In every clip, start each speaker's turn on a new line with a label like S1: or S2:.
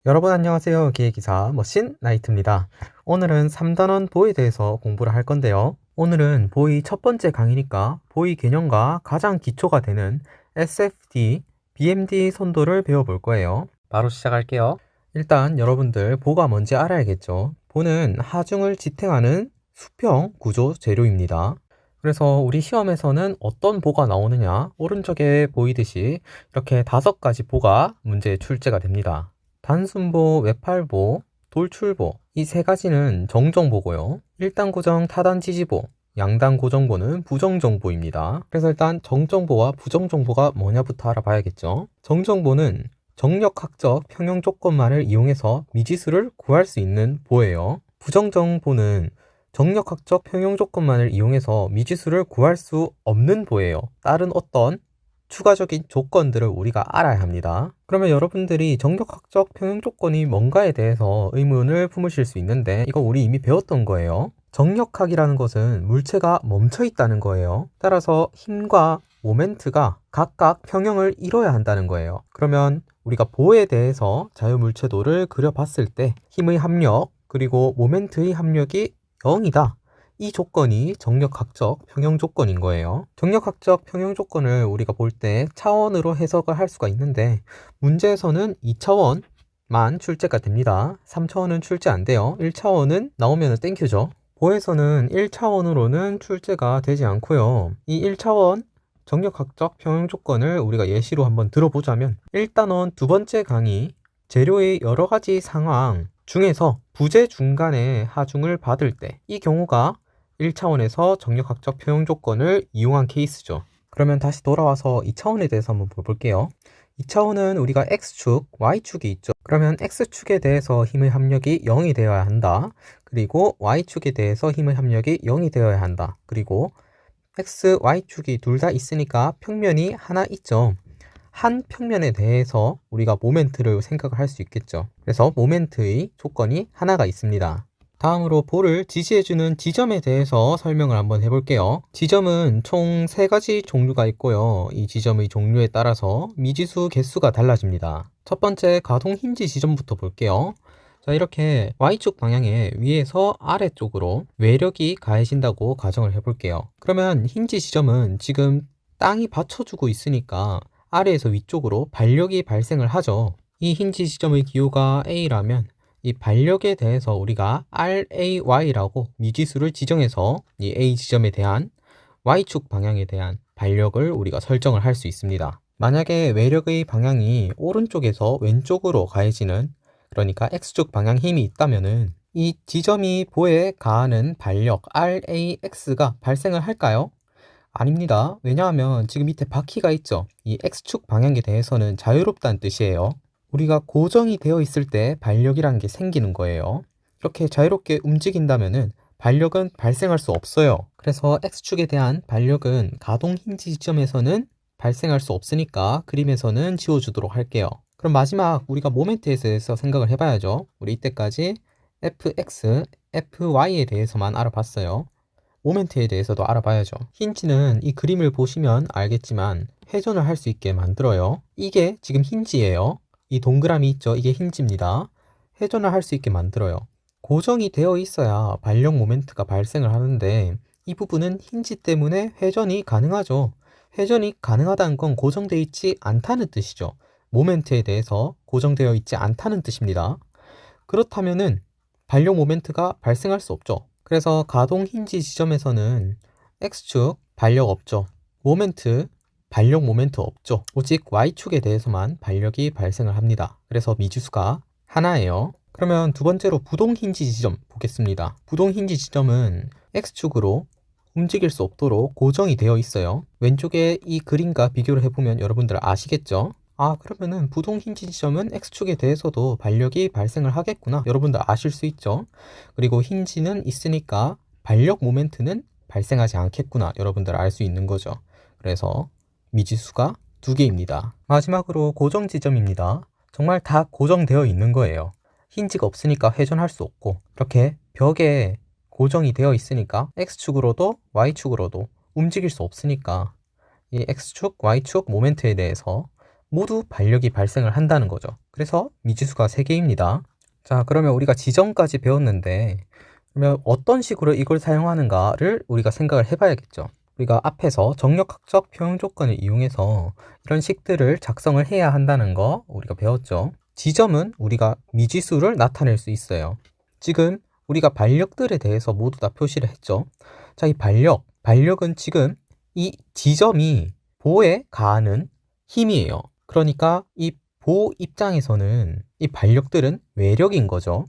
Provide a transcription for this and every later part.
S1: 여러분 안녕하세요. 기획기사 머신 나이트입니다. 오늘은 3단원 보에 대해서 공부를 할 건데요. 오늘은 보이 첫 번째 강의니까 보이 개념과 가장 기초가 되는 SFD, BMD 선도를 배워볼 거예요. 바로 시작할게요. 일단 여러분들 보가 뭔지 알아야겠죠. 보는 하중을 지탱하는 수평 구조 재료입니다. 그래서 우리 시험에서는 어떤 보가 나오느냐, 오른쪽에 보이듯이 이렇게 5가지 보가 문제에 출제가 됩니다. 단순보, 외팔보, 돌출보 이 3가지는 정정보고요. 1단 고정, 타단 지지보, 양단 고정보는 부정정보입니다. 그래서 일단 정정보와 부정정보가 뭐냐부터 알아봐야겠죠. 정정보는 정력학적 평형 조건만을 이용해서 미지수를 구할 수 있는 보예요. 부정정보는 정력학적 평형 조건만을 이용해서 미지수를 구할 수 없는 보예요. 다른 어떤 추가적인 조건들을 우리가 알아야 합니다. 그러면 여러분들이 정력학적 평형 조건이 뭔가에 대해서 의문을 품으실 수 있는데 이거 우리 이미 배웠던 거예요. 정력학이라는 것은 물체가 멈춰 있다는 거예요. 따라서 힘과 모멘트가 각각 평형을 이뤄야 한다는 거예요. 그러면 우리가 보에 대해서 자유물체도를 그려봤을 때 힘의 합력 그리고 모멘트의 합력이 0이다. 이 조건이 정력학적 평형 조건인 거예요. 정력학적 평형 조건을 우리가 볼 때 차원으로 해석을 할 수가 있는데 문제에서는 2차원만 출제가 됩니다. 3차원은 출제 안 돼요. 1차원은 나오면 땡큐죠. 보에서는 1차원으로는 출제가 되지 않고요. 이 1차원 정력학적 평형 조건을 우리가 예시로 한번 들어보자면 1단원 두 번째 강의 재료의 여러 가지 상황 중에서 부재 중간에 하중을 받을 때 이 경우가 1차원에서 정력학적 평형 조건을 이용한 케이스죠. 그러면 다시 돌아와서 2차원에 대해서 한번 볼게요. 2차원은 우리가 X축, Y축이 있죠. 그러면 X축에 대해서 힘의 합력이 0이 되어야 한다. 그리고 Y축에 대해서 힘의 합력이 0이 되어야 한다. 그리고 X, Y축이 둘 다 있으니까 평면이 하나 있죠. 한 평면에 대해서 우리가 모멘트를 생각을 할 수 있겠죠. 그래서 모멘트의 조건이 하나가 있습니다. 다음으로 볼을 지지해주는 지점에 대해서 설명을 한번 해볼게요. 지점은 총 3가지 종류가 있고요. 이 지점의 종류에 따라서 미지수 개수가 달라집니다. 첫 번째 가동 힌지 지점부터 볼게요. 자, 이렇게 Y축 방향에 위에서 아래쪽으로 외력이 가해진다고 가정을 해볼게요. 그러면 힌지 지점은 지금 땅이 받쳐주고 있으니까 아래에서 위쪽으로 반력이 발생을 하죠. 이 힌지 지점의 기호가 A라면 이 반력에 대해서 우리가 RAY라고 미지수를 지정해서 이 A 지점에 대한 Y축 방향에 대한 반력을 우리가 설정을 할 수 있습니다. 만약에 외력의 방향이 오른쪽에서 왼쪽으로 가해지는 그러니까 X축 방향 힘이 있다면은 이 지점이 보에 가하는 반력 RAX가 발생을 할까요? 아닙니다. 왜냐하면 지금 밑에 바퀴가 있죠. 이 X축 방향에 대해서는 자유롭다는 뜻이에요. 우리가 고정이 되어 있을 때 반력이라는 게 생기는 거예요. 이렇게 자유롭게 움직인다면은 반력은 발생할 수 없어요. 그래서 X축에 대한 반력은 가동 힌지 지점에서는 발생할 수 없으니까 그림에서는 지워주도록 할게요. 그럼 마지막 우리가 모멘트에 대해서 생각을 해봐야죠. 우리 이때까지 Fx, Fy에 대해서만 알아봤어요. 모멘트에 대해서도 알아봐야죠. 힌지는 이 그림을 보시면 알겠지만 회전을 할 수 있게 만들어요. 이게 지금 힌지예요. 이 동그라미 있죠? 이게 힌지입니다. 회전을 할 수 있게 만들어요. 고정이 되어 있어야 반력 모멘트가 발생을 하는데 이 부분은 힌지 때문에 회전이 가능하죠. 회전이 가능하다는 건 고정되어 있지 않다는 뜻이죠. 모멘트에 대해서 고정되어 있지 않다는 뜻입니다. 그렇다면은 반력 모멘트가 발생할 수 없죠. 그래서 가동 힌지 지점에서는 X축 반력 없죠. 모멘트 반력 모멘트 없죠. 오직 Y축에 대해서만 반력이 발생을 합니다. 그래서 미지수가 하나예요. 그러면 두 번째로 부동 힌지 지점 보겠습니다. 부동 힌지 지점은 X축으로 움직일 수 없도록 고정이 되어 있어요. 왼쪽에 이 그림과 비교를 해보면 여러분들 아시겠죠? 아, 그러면은 부동 힌지 지점은 X축에 대해서도 반력이 발생을 하겠구나. 여러분들 아실 수 있죠? 그리고 힌지는 있으니까 반력 모멘트는 발생하지 않겠구나. 여러분들 알 수 있는 거죠. 그래서 미지수가 2개입니다. 마지막으로 고정 지점입니다. 정말 다 고정되어 있는 거예요. 힌지가 없으니까 회전할 수 없고 이렇게 벽에 고정이 되어 있으니까 X축으로도 Y축으로도 움직일 수 없으니까 이 X축, Y축 모멘트에 대해서 모두 반력이 발생을 한다는 거죠. 그래서 미지수가 3개입니다. 자, 그러면 우리가 지점까지 배웠는데 그러면 어떤 식으로 이걸 사용하는가를 우리가 생각을 해봐야겠죠. 우리가 앞에서 정력학적 평형 조건을 이용해서 이런 식들을 작성을 해야 한다는 거 우리가 배웠죠. 지점은 우리가 미지수를 나타낼 수 있어요. 지금 우리가 반력들에 대해서 모두 다 표시를 했죠. 자, 이 반력은 지금 이 지점이 보에 가하는 힘이에요. 그러니까 이 보 입장에서는 이 반력들은 외력인 거죠.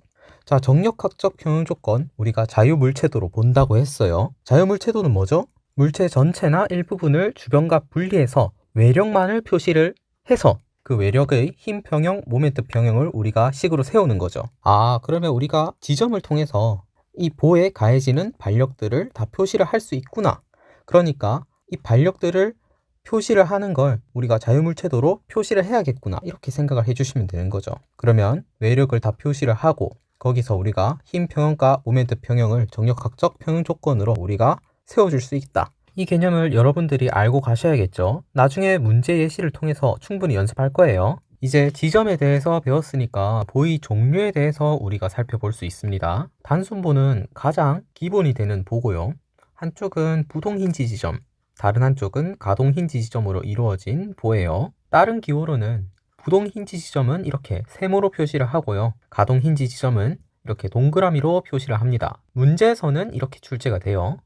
S1: 자, 정력학적 평형 조건 우리가 자유물체도로 본다고 했어요. 자유물체도는 뭐죠? 물체 전체나 일부분을 주변과 분리해서 외력만을 표시를 해서 그 외력의 힘 평형, 모멘트 평형을 우리가 식으로 세우는 거죠. 아, 그러면 우리가 지점을 통해서 이 보에 가해지는 반력들을 다 표시를 할 수 있구나. 그러니까 이 반력들을 표시를 하는 걸 우리가 자유물체도로 표시를 해야겠구나. 이렇게 생각을 해주시면 되는 거죠. 그러면 외력을 다 표시를 하고 거기서 우리가 힘 평형과 모멘트 평형을 정력학적 평형 조건으로 우리가 세워줄 수 있다. 이 개념을 여러분들이 알고 가셔야겠죠. 나중에 문제 예시를 통해서 충분히 연습할 거예요. 이제 지점에 대해서 배웠으니까 보의 종류에 대해서 우리가 살펴볼 수 있습니다. 단순보는 가장 기본이 되는 보고요. 한쪽은 부동 힌지 지점, 다른 한쪽은 가동 힌지 지점으로 이루어진 보예요. 다른 기호로는 부동 힌지 지점은 이렇게 세모로 표시를 하고요. 가동 힌지 지점은 이렇게 동그라미로 표시를 합니다. 문제에서는 이렇게 출제가 돼요.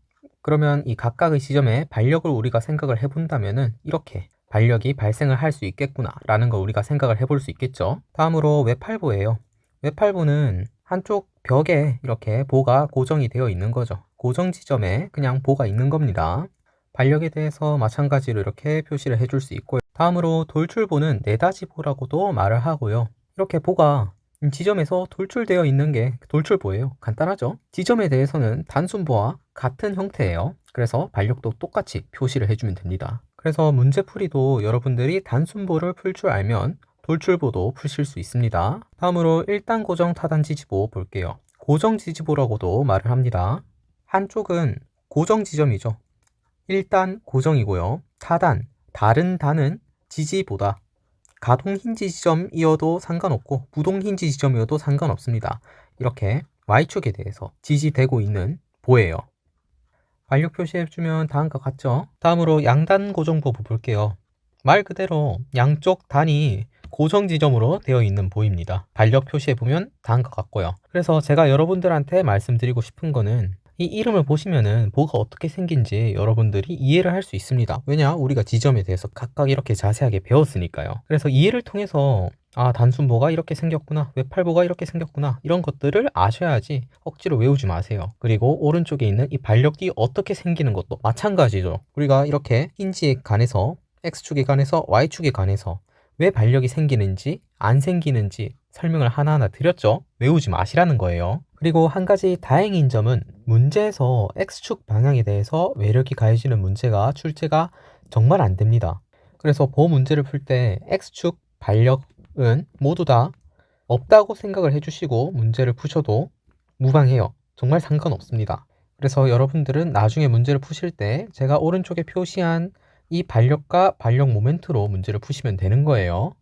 S1: 그러면 이 각각의 지점에 반력을 우리가 생각을 해본다면은 이렇게 반력이 발생을 할 수 있겠구나 라는 걸 우리가 생각을 해볼 수 있겠죠. 다음으로 외팔보예요. 외팔보는 한쪽 벽에 이렇게 보가 고정이 되어 있는 거죠. 고정 지점에 그냥 보가 있는 겁니다. 반력에 대해서 마찬가지로 이렇게 표시를 해줄 수 있고요. 다음으로 돌출보는 네다지보라고도 말을 하고요. 이렇게 보가 지점에서 돌출되어 있는 게 돌출보예요. 간단하죠? 지점에 대해서는 단순보와 같은 형태예요. 그래서 반력도 똑같이 표시를 해주면 됩니다. 그래서 문제풀이도 여러분들이 단순보를 풀 줄 알면 돌출보도 푸실 수 있습니다. 다음으로 1단 고정 타단 지지보 볼게요. 고정 지지보라고도 말을 합니다. 한쪽은 고정 지점이죠. 1단 고정이고요. 타단, 다른 단은 지지보다 가동 힌지 지점이어도 상관없고 부동 힌지 지점이어도 상관없습니다. 이렇게 Y축에 대해서 지지되고 있는 보예요. 반력 표시해주면 다음과 같죠? 다음으로 양단 고정보 볼게요. 말 그대로 양쪽 단이 고정 지점으로 되어 있는 보입니다. 반력 표시해보면 다음과 같고요. 그래서 제가 여러분들한테 말씀드리고 싶은 거는 이 이름을 보시면은 보가 어떻게 생긴지 여러분들이 이해를 할 수 있습니다. 왜냐? 우리가 지점에 대해서 각각 이렇게 자세하게 배웠으니까요. 그래서 이해를 통해서 아, 단순보가 이렇게 생겼구나, 외팔보가 이렇게 생겼구나, 이런 것들을 아셔야지 억지로 외우지 마세요. 그리고 오른쪽에 있는 이 반력이 어떻게 생기는 것도 마찬가지죠. 우리가 이렇게 힌지에 관해서 X축에 관해서 Y축에 관해서 왜 반력이 생기는지 안 생기는지 설명을 하나하나 드렸죠. 외우지 마시라는 거예요. 그리고 한 가지 다행인 점은 문제에서 X축 방향에 대해서 외력이 가해지는 문제가 출제가 정말 안 됩니다. 그래서 보 문제를 풀 때 X축 반력은 모두 다 없다고 생각을 해주시고 문제를 푸셔도 무방해요. 정말 상관없습니다. 그래서 여러분들은 나중에 문제를 푸실 때 제가 오른쪽에 표시한 이 반력과 반력 모멘트로 문제를 푸시면 되는 거예요.